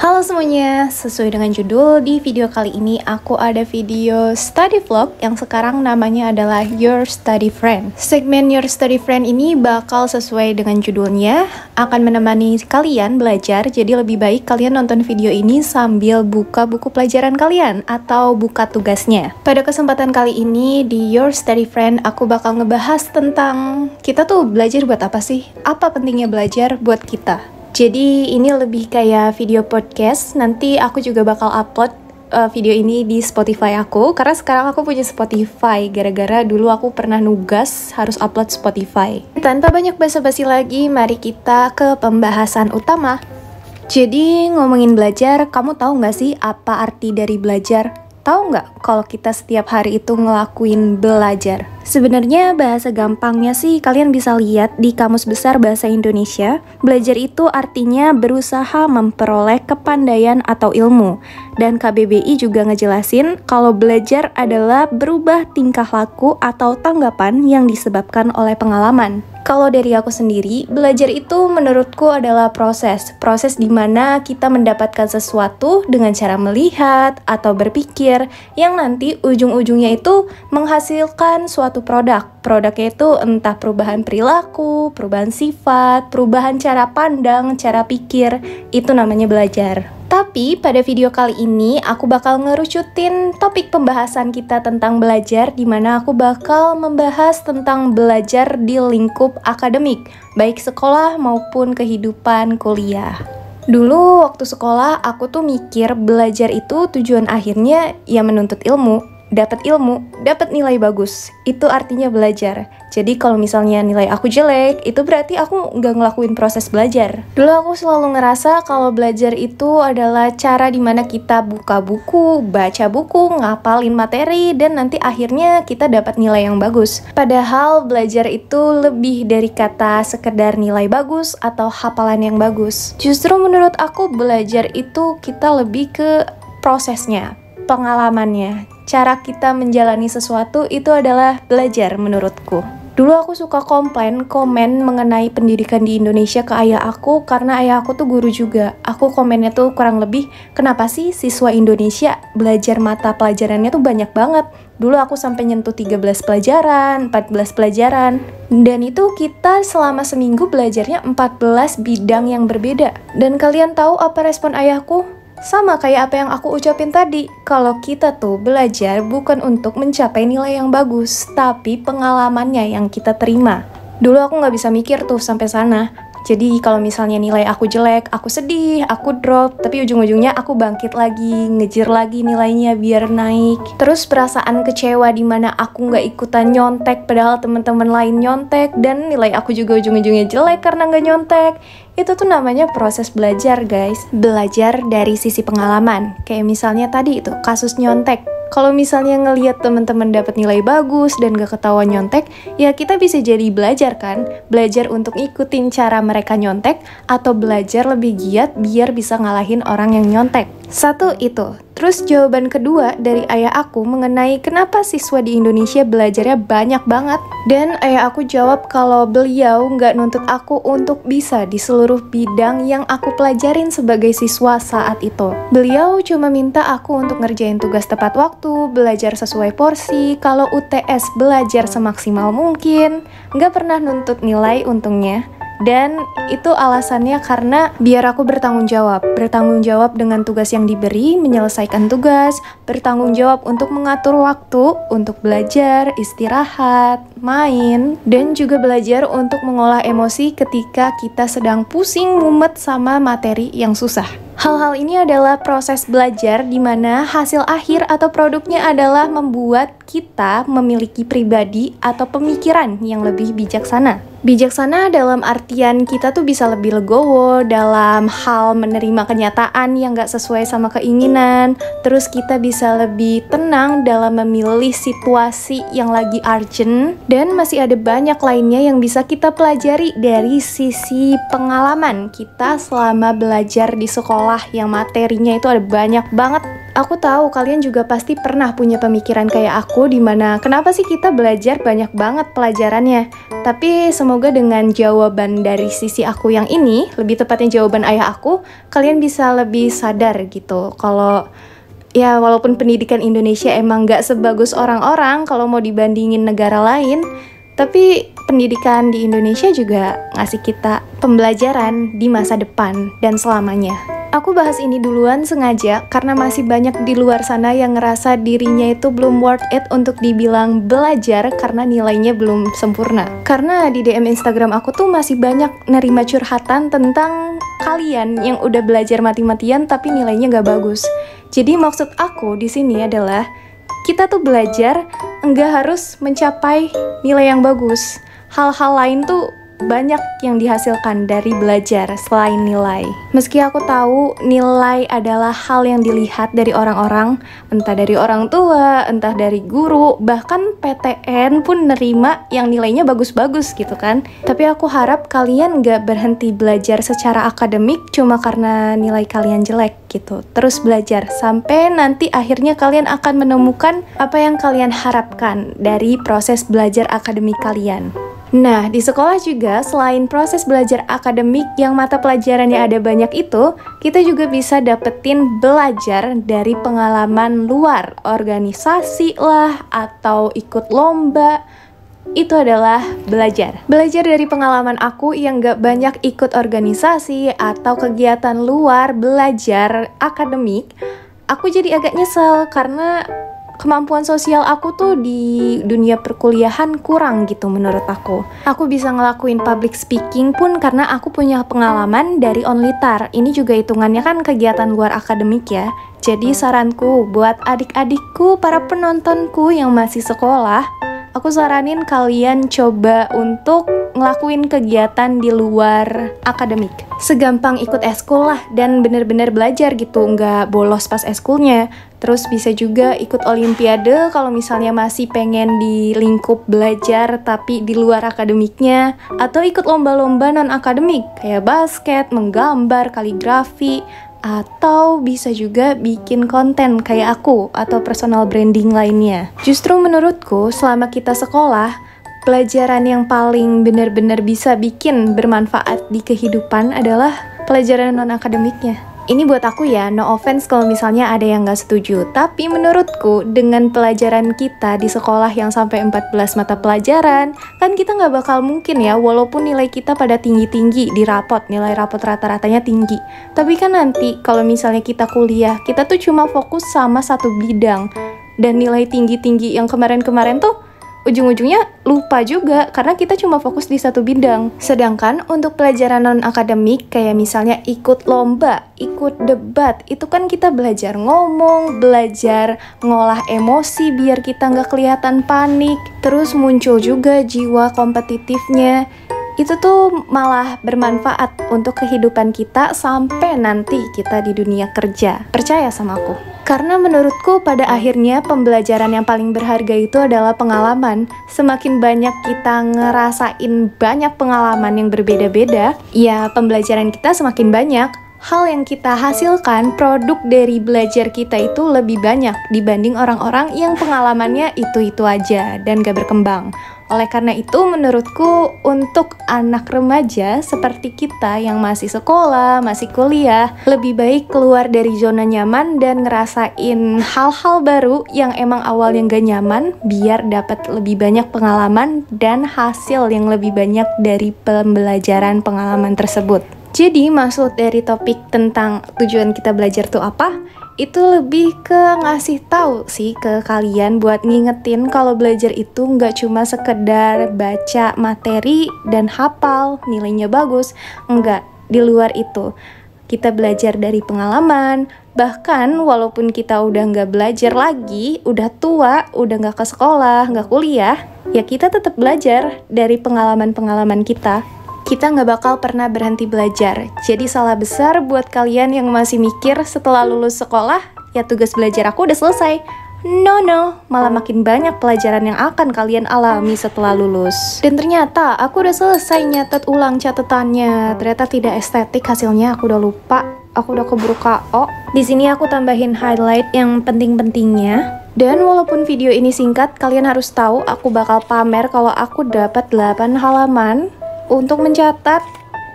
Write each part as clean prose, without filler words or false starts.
Halo semuanya, sesuai dengan judul, di video kali ini aku ada video study vlog yang sekarang namanya adalah Your Study Friend. Segmen Your Study Friend ini bakal sesuai dengan judulnya, akan menemani kalian belajar, jadi lebih baik kalian nonton video ini sambil buka buku pelajaran kalian atau buka tugasnya. Pada kesempatan kali ini di Your Study Friend, aku bakal ngebahas tentang kita tuh belajar buat apa sih? Apa pentingnya belajar buat kita? Jadi ini lebih kayak video podcast, nanti aku juga bakal upload video ini di Spotify aku, karena sekarang aku punya Spotify, gara-gara dulu aku pernah nugas harus upload Spotify. Tanpa banyak basa-basi lagi, mari kita ke pembahasan utama. Jadi ngomongin belajar, kamu tahu nggak sih apa arti dari belajar? Tahu nggak kalau kita setiap hari itu ngelakuin belajar? Sebenarnya bahasa gampangnya sih kalian bisa lihat di Kamus Besar Bahasa Indonesia. Belajar itu artinya berusaha memperoleh kepandaian atau ilmu. Dan KBBI juga ngejelasin kalau belajar adalah berubah tingkah laku atau tanggapan yang disebabkan oleh pengalaman. Kalau dari aku sendiri, belajar itu menurutku adalah proses di mana kita mendapatkan sesuatu dengan cara melihat atau berpikir yang nanti ujung-ujungnya itu menghasilkan suatu produk. Produknya itu entah perubahan perilaku, perubahan sifat, perubahan cara pandang, cara pikir, itu namanya belajar. Tapi pada video kali ini aku bakal ngerucutin topik pembahasan kita tentang belajar, di mana aku bakal membahas tentang belajar di lingkup akademik, baik sekolah maupun kehidupan kuliah. Dulu waktu sekolah aku tuh mikir belajar itu tujuan akhirnya ya menuntut ilmu. Dapat ilmu, dapat nilai bagus, itu artinya belajar. Jadi kalau misalnya nilai aku jelek, itu berarti aku nggak ngelakuin proses belajar. Dulu aku selalu ngerasa kalau belajar itu adalah cara dimana kita buka buku, baca buku, ngapalin materi, dan nanti akhirnya kita dapat nilai yang bagus. Padahal belajar itu lebih dari kata sekedar nilai bagus atau hafalan yang bagus. Justru menurut aku belajar itu kita lebih ke prosesnya, pengalamannya. Cara kita menjalani sesuatu itu adalah belajar menurutku. Dulu aku suka komen mengenai pendidikan di Indonesia ke ayah aku, karena ayah aku tuh guru juga. Aku komennya tuh kurang lebih, kenapa sih siswa Indonesia belajar mata pelajarannya tuh banyak banget? Dulu aku sampai nyentuh 13 pelajaran, 14 pelajaran. Dan itu kita selama seminggu belajarnya 14 bidang yang berbeda. Dan kalian tahu apa respon ayahku? Sama kayak apa yang aku ucapin tadi, kalau kita tuh belajar bukan untuk mencapai nilai yang bagus, tapi pengalamannya yang kita terima. Dulu aku nggak bisa mikir tuh sampai sana. Jadi kalau misalnya nilai aku jelek, aku sedih, aku drop, tapi ujung-ujungnya aku bangkit lagi, ngejar lagi nilainya biar naik. Terus perasaan kecewa di mana aku nggak ikutan nyontek, padahal teman-teman lain nyontek, dan nilai aku juga ujung-ujungnya jelek karena nggak nyontek. Itu tuh namanya proses belajar, guys. Belajar dari sisi pengalaman. Kayak misalnya tadi itu, kasus nyontek. Kalau misalnya ngelihat teman-teman dapat nilai bagus dan gak ketahuan nyontek, ya kita bisa jadi belajar kan? Belajar untuk ngikutin cara mereka nyontek, atau belajar lebih giat biar bisa ngalahin orang yang nyontek. Satu itu. Terus jawaban kedua dari ayah aku mengenai kenapa siswa di Indonesia belajarnya banyak banget. Dan ayah aku jawab kalau beliau nggak nuntut aku untuk bisa di seluruh bidang yang aku pelajarin sebagai siswa saat itu. Beliau cuma minta aku untuk ngerjain tugas tepat waktu, belajar sesuai porsi, kalau UTS belajar semaksimal mungkin, nggak pernah nuntut nilai untungnya. Dan itu alasannya karena biar aku bertanggung jawab dengan tugas yang diberi, menyelesaikan tugas, bertanggung jawab untuk mengatur waktu, untuk belajar, istirahat, main, dan juga belajar untuk mengolah emosi ketika kita sedang pusing, mumet sama materi yang susah. Hal-hal ini adalah proses belajar di mana hasil akhir atau produknya adalah membuat kita memiliki pribadi atau pemikiran yang lebih bijaksana. Bijaksana dalam artian kita tuh bisa lebih legowo dalam hal menerima kenyataan yang gak sesuai sama keinginan. Terus kita bisa lebih tenang dalam memilih situasi yang lagi urgent. Dan masih ada banyak lainnya yang bisa kita pelajari dari sisi pengalaman kita selama belajar di sekolah, yang materinya itu ada banyak banget. Aku tahu kalian juga pasti pernah punya pemikiran kayak aku, dimana kenapa sih kita belajar banyak banget pelajarannya. Tapi semoga dengan jawaban dari sisi aku yang ini, lebih tepatnya jawaban ayah aku, kalian bisa lebih sadar gitu. Kalau ya walaupun pendidikan Indonesia emang gak sebagus orang-orang kalau mau dibandingin negara lain, tapi pendidikan di Indonesia juga ngasih kita pembelajaran di masa depan dan selamanya. Aku bahas ini duluan sengaja karena masih banyak di luar sana yang ngerasa dirinya itu belum worth it untuk dibilang belajar karena nilainya belum sempurna. Karena di DM Instagram aku tuh masih banyak nerima curhatan tentang kalian yang udah belajar mati-matian tapi nilainya gak bagus. Jadi maksud aku di sini adalah kita tuh belajar enggak harus mencapai nilai yang bagus. Hal-hal lain tuh banyak yang dihasilkan dari belajar selain nilai. Meski aku tahu nilai adalah hal yang dilihat dari orang-orang, entah dari orang tua, entah dari guru, bahkan PTN pun nerima yang nilainya bagus-bagus gitu kan. Tapi aku harap kalian gak berhenti belajar secara akademik cuma karena nilai kalian jelek gitu. Terus belajar sampai nanti akhirnya kalian akan menemukan apa yang kalian harapkan dari proses belajar akademik kalian. Nah, di sekolah juga, selain proses belajar akademik yang mata pelajarannya ada banyak itu, kita juga bisa dapetin belajar dari pengalaman luar, organisasi lah, atau ikut lomba. Itu adalah belajar. Belajar dari pengalaman aku yang gak banyak ikut organisasi atau kegiatan luar belajar akademik, aku jadi agak nyesel karena kemampuan sosial aku tuh di dunia perkuliahan kurang gitu menurut aku. Aku bisa ngelakuin public speaking pun karena aku punya pengalaman dari Onlitar. Ini juga hitungannya kan kegiatan luar akademik ya. Jadi saranku buat adik-adikku, para penontonku yang masih sekolah, aku saranin kalian coba untuk ngelakuin kegiatan di luar akademik. Segampang ikut eskul lah dan bener-bener belajar gitu, nggak bolos pas eskulnya. Terus bisa juga ikut olimpiade kalau misalnya masih pengen di lingkup belajar tapi di luar akademiknya. Atau ikut lomba-lomba non-akademik kayak basket, menggambar, kaligrafi. Atau bisa juga bikin konten kayak aku atau personal branding lainnya. Justru menurutku selama kita sekolah, pelajaran yang paling benar-benar bisa bikin bermanfaat di kehidupan adalah pelajaran non-akademiknya. Ini buat aku ya, no offense kalau misalnya ada yang nggak setuju. Tapi menurutku, dengan pelajaran kita di sekolah yang sampai 14 mata pelajaran, kan kita nggak bakal mungkin ya, walaupun nilai kita pada tinggi-tinggi di rapot, nilai rapot rata-ratanya tinggi. Tapi kan nanti, kalau misalnya kita kuliah, kita tuh cuma fokus sama satu bidang. Dan nilai tinggi-tinggi yang kemarin-kemarin tuh, ujung-ujungnya lupa juga karena kita cuma fokus di satu bidang. Sedangkan untuk pelajaran non-akademik kayak misalnya ikut lomba, ikut debat, itu kan kita belajar ngomong, belajar ngolah emosi biar kita nggak kelihatan panik. Terus muncul juga jiwa kompetitifnya. Itu tuh malah bermanfaat untuk kehidupan kita sampai nanti kita di dunia kerja. Percaya sama aku. Karena menurutku pada akhirnya pembelajaran yang paling berharga itu adalah pengalaman. Semakin banyak kita ngerasain banyak pengalaman yang berbeda-beda, ya pembelajaran kita semakin banyak. Hal yang kita hasilkan, produk dari belajar kita itu lebih banyak dibanding orang-orang yang pengalamannya itu-itu aja dan gak berkembang. Oleh karena itu menurutku untuk anak remaja seperti kita yang masih sekolah, masih kuliah, lebih baik keluar dari zona nyaman dan ngerasain hal-hal baru yang emang awalnya gak nyaman biar dapat lebih banyak pengalaman dan hasil yang lebih banyak dari pembelajaran pengalaman tersebut. Jadi maksud dari topik tentang tujuan kita belajar tuh apa? Itu lebih ke ngasih tahu sih ke kalian buat ngingetin kalau belajar itu nggak cuma sekedar baca materi dan hafal, nilainya bagus. Enggak, di luar itu. Kita belajar dari pengalaman, bahkan walaupun kita udah nggak belajar lagi, udah tua, udah nggak ke sekolah, nggak kuliah, ya kita tetap belajar dari pengalaman-pengalaman kita. Kita nggak bakal pernah berhenti belajar. Jadi salah besar buat kalian yang masih mikir setelah lulus sekolah, ya tugas belajar aku udah selesai. No, malah makin banyak pelajaran yang akan kalian alami setelah lulus. Dan ternyata aku udah selesai nyatet ulang catatannya. Ternyata tidak estetik hasilnya, aku udah lupa. aku udah keburu KO. Di sini aku tambahin highlight yang penting-pentingnya. Dan walaupun video ini singkat, kalian harus tahu aku bakal pamer kalau aku dapat 8 halaman untuk mencatat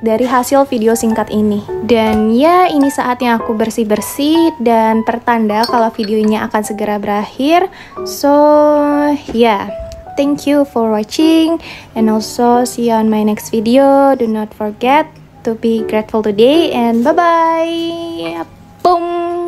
dari hasil video singkat ini. Dan ya, ini saatnya aku bersih-bersih dan pertanda kalau video ini akan segera berakhir. So, yeah. Thank you for watching and also see you on my next video. Do not forget to be grateful today and bye-bye. Boom.